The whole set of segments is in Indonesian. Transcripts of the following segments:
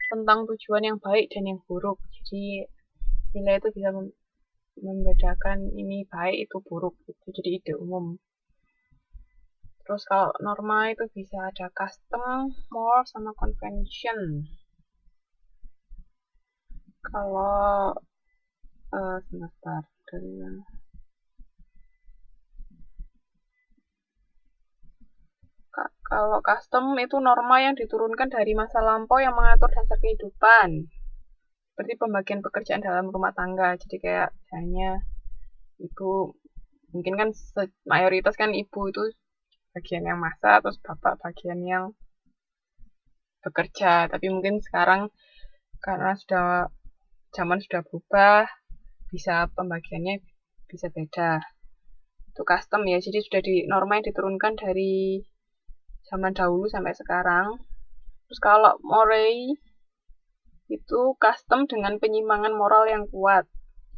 tentang tujuan yang baik dan yang buruk. Jadi nilai itu bisa membedakan ini baik itu buruk itu jadi ide umum. Terus kalau norma itu bisa ada custom, moral, sama convention. Kalau sebentar dari kalau custom itu norma yang diturunkan dari masa lampau yang mengatur dasar kehidupan. Seperti pembagian pekerjaan dalam rumah tangga. Jadi kayak misalnya ibu mungkin kan mayoritas kan ibu itu bagian yang masak, terus bapak bagian yang bekerja. Tapi mungkin sekarang karena zaman sudah berubah, bisa pembagiannya bisa beda. Itu custom ya, jadi sudah di norma yang diturunkan dari zaman dahulu sampai sekarang. Terus kalau moray itu custom dengan penyimpangan moral yang kuat.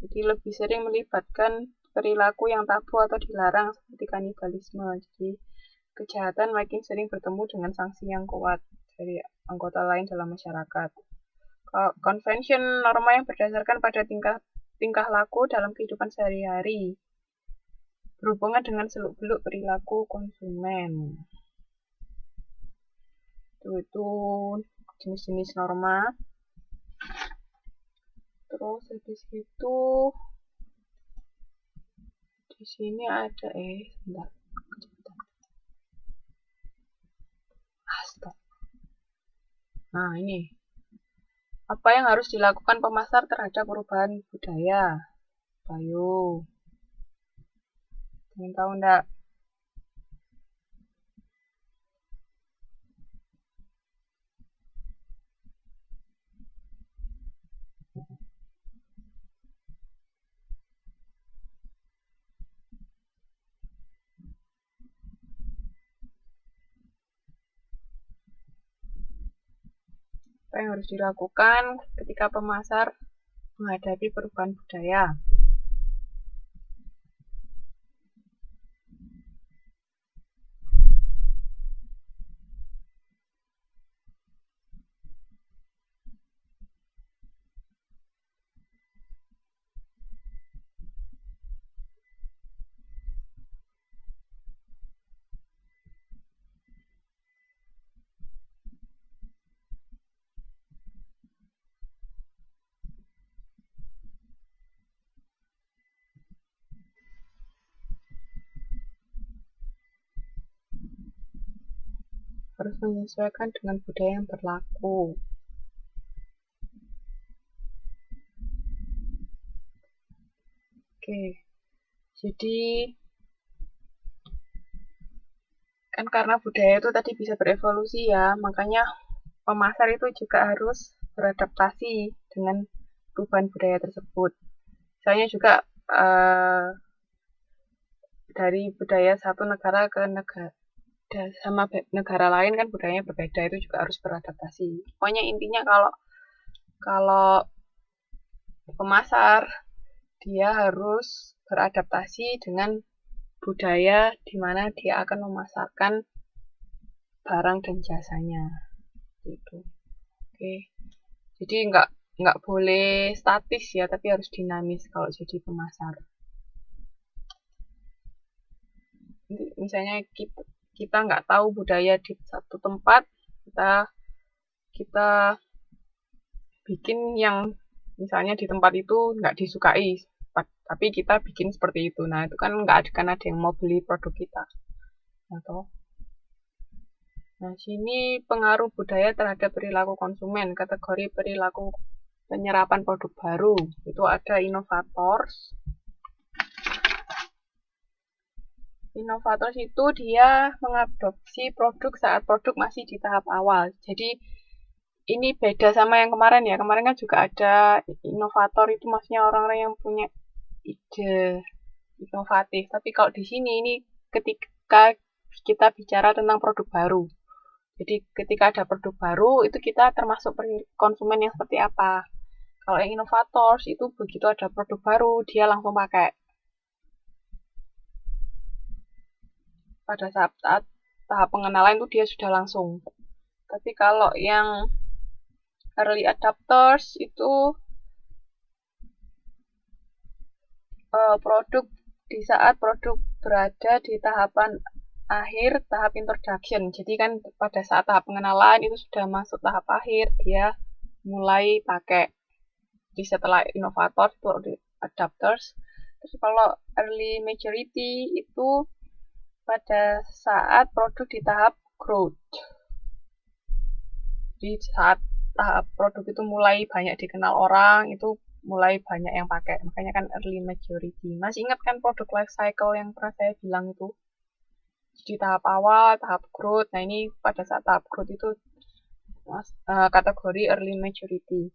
Jadi lebih sering melibatkan perilaku yang tabu atau dilarang seperti kanibalisme. Jadi kejahatan makin sering bertemu dengan sanksi yang kuat dari anggota lain dalam masyarakat. Convention norma yang berdasarkan pada tingkah laku dalam kehidupan sehari-hari berhubungan dengan seluk-beluk perilaku konsumen. Itu jenis-jenis norma. Terus habis itu di sini ada sebentar. Stop. Nah, ini. Apa yang harus dilakukan pemasar terhadap perubahan budaya? Ayo. Ingin tahu enggak? Apa yang harus dilakukan ketika pemasar menghadapi perubahan budaya? Harus menyesuaikan dengan budaya yang berlaku. Oke. Jadi kan karena budaya itu tadi bisa berevolusi ya, makanya pemasar itu juga harus beradaptasi dengan perubahan budaya tersebut. Misalnya juga dari budaya satu negara ke negara sama negara lain kan budayanya berbeda, itu juga harus beradaptasi. Pokoknya intinya kalau kalau pemasar dia harus beradaptasi dengan budaya di mana dia akan memasarkan barang dan jasanya gitu. Oke. Jadi nggak boleh statis ya, tapi harus dinamis kalau jadi pemasar. Misalnya kita nggak tahu budaya di satu tempat, kita kita bikin yang misalnya di tempat itu nggak disukai, tapi kita bikin seperti itu. Nah itu kan nggak akan ada yang mau beli produk kita. Atau nah sini pengaruh budaya terhadap perilaku konsumen, kategori perilaku penyerapan produk baru itu ada inovators. Inovator itu dia mengadopsi produk saat produk masih di tahap awal. Jadi ini beda sama yang kemarin ya. Kemarin kan juga ada inovator itu maksudnya orang-orang yang punya ide inovatif. Tapi kalau di sini ini ketika kita bicara tentang produk baru. Jadi ketika ada produk baru itu kita termasuk konsumen yang seperti apa. Kalau yang inovator itu begitu ada produk baru dia langsung pakai. Pada saat tahap pengenalan itu dia sudah langsung. Tapi kalau yang Early adopters itu produk di saat produk berada di tahapan akhir, tahap introduction. Jadi kan pada saat tahap pengenalan itu sudah masuk tahap akhir, dia mulai pakai. Jadi setelah inovator itu early adopters. Terus kalau early maturity itu pada saat produk di tahap growth. Jadi saat tahap produk itu mulai banyak dikenal orang, itu mulai banyak yang pakai. Makanya kan early maturity. Masih ingat kan produk life cycle yang pernah saya bilang itu? Di tahap awal, tahap growth. Nah, ini pada saat tahap growth itu kategori early maturity.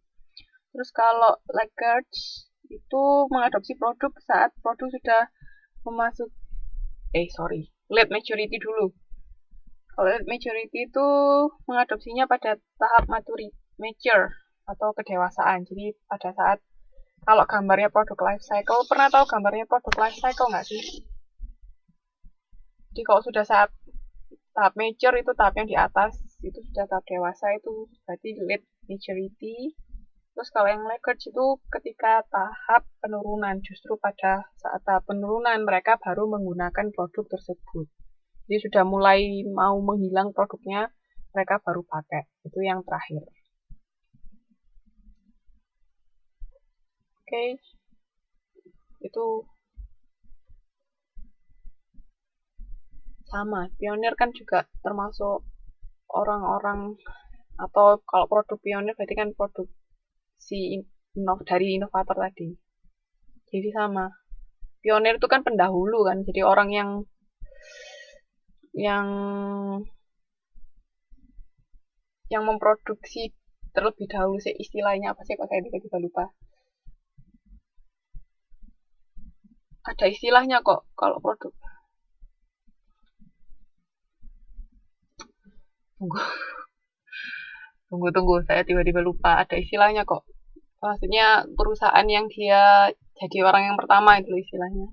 Terus kalau laggards itu mengadopsi produk saat produk sudah memasuk late maturity dulu. Kalau late maturity itu mengadopsinya pada tahap mature atau kedewasaan. Jadi pada saat kalau gambarnya produk life cycle, pernah tahu gambarnya produk life cycle nggak sih? Jadi kalau sudah saat tahap mature itu tahap yang di atas, itu sudah tahap dewasa, itu berarti late maturity. Terus kalau yang laggards itu ketika tahap penurunan, justru pada saat tahap penurunan mereka baru menggunakan produk tersebut. Jadi sudah mulai mau menghilang produknya, mereka baru pakai. Itu yang terakhir. Oke. Itu sama. Pionir kan juga termasuk orang-orang, atau kalau produk pionir berarti kan produk dari inovator tadi. Jadi sama. Pionir itu kan pendahulu kan. Jadi orang yang memproduksi terlebih dahulu sih, istilahnya apa sih, kok saya tiba-tiba lupa. Ada istilahnya kok kalau produk. Tunggu, saya tiba-tiba lupa. Ada istilahnya kok. Maksudnya perusahaan yang dia jadi orang yang pertama itu istilahnya.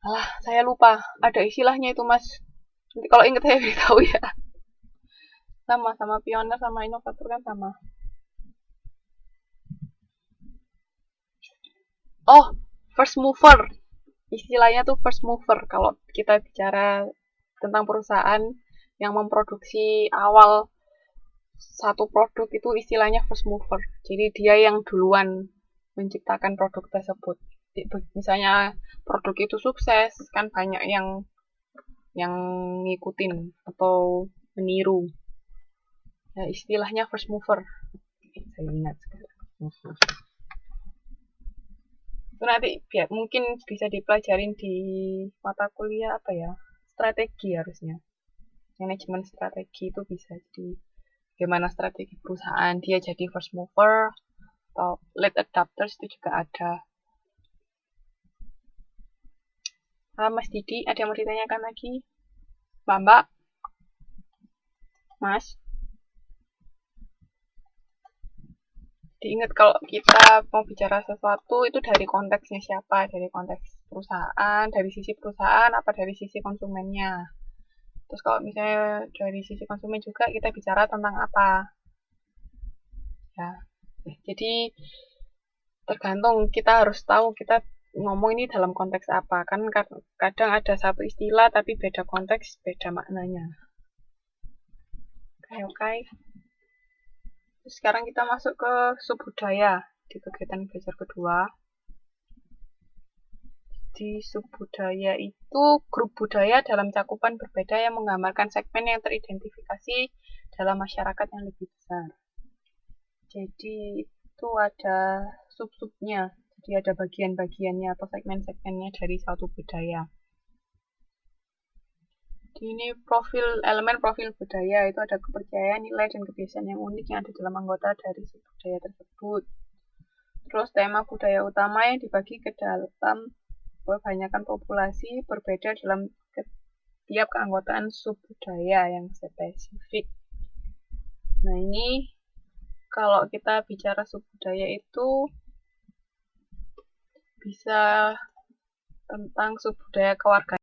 Alah, saya lupa. Ada istilahnya itu, Mas. Nanti kalau ingat saya beritahu ya. Sama pionir sama inovator kan sama. Oh, first mover. Istilahnya tuh first mover kalau kita bicara tentang perusahaan yang memproduksi awal satu produk, itu istilahnya first mover. Jadi dia yang duluan menciptakan produk tersebut. Misalnya produk itu sukses, kan banyak yang ngikutin atau meniru. Nah, istilahnya first mover. Saya ingat sekarang. Itu nanti mungkin bisa dipelajarin di mata kuliah apa ya? Strategi harusnya. Manajemen strategi itu bisa. Jadi bagaimana strategi perusahaan, dia jadi first mover atau late adopters itu juga ada. Mas Didi, ada yang mau ditanyakan lagi? Mbak? Mas? Diingat kalau kita mau bicara sesuatu itu dari konteksnya siapa, dari konteks perusahaan, dari sisi perusahaan, apa dari sisi konsumennya. Terus kalau misalnya dari sisi konsumen juga kita bicara tentang apa. Ya, jadi tergantung, kita harus tahu kita ngomong ini dalam konteks apa. Kan kadang ada satu istilah tapi beda konteks, beda maknanya. Oke. Sekarang kita masuk ke subbudaya di kegiatan belajar kedua. Di subbudaya itu grup budaya dalam cakupan berbeda yang menggambarkan segmen yang teridentifikasi dalam masyarakat yang lebih besar. Jadi itu ada sub-subnya, jadi ada bagian-bagiannya atau segmen-segmennya dari suatu budaya. Di ini elemen profil budaya itu ada kepercayaan, nilai, dan kebiasaan yang unik yang ada dalam anggota dari subbudaya tersebut. Terus tema budaya utama yang dibagi ke dalam kebanyakan populasi berbeda dalam setiap keanggotaan subbudaya yang spesifik. Nah, ini kalau kita bicara subbudaya itu bisa tentang subbudaya kewarganegaraan.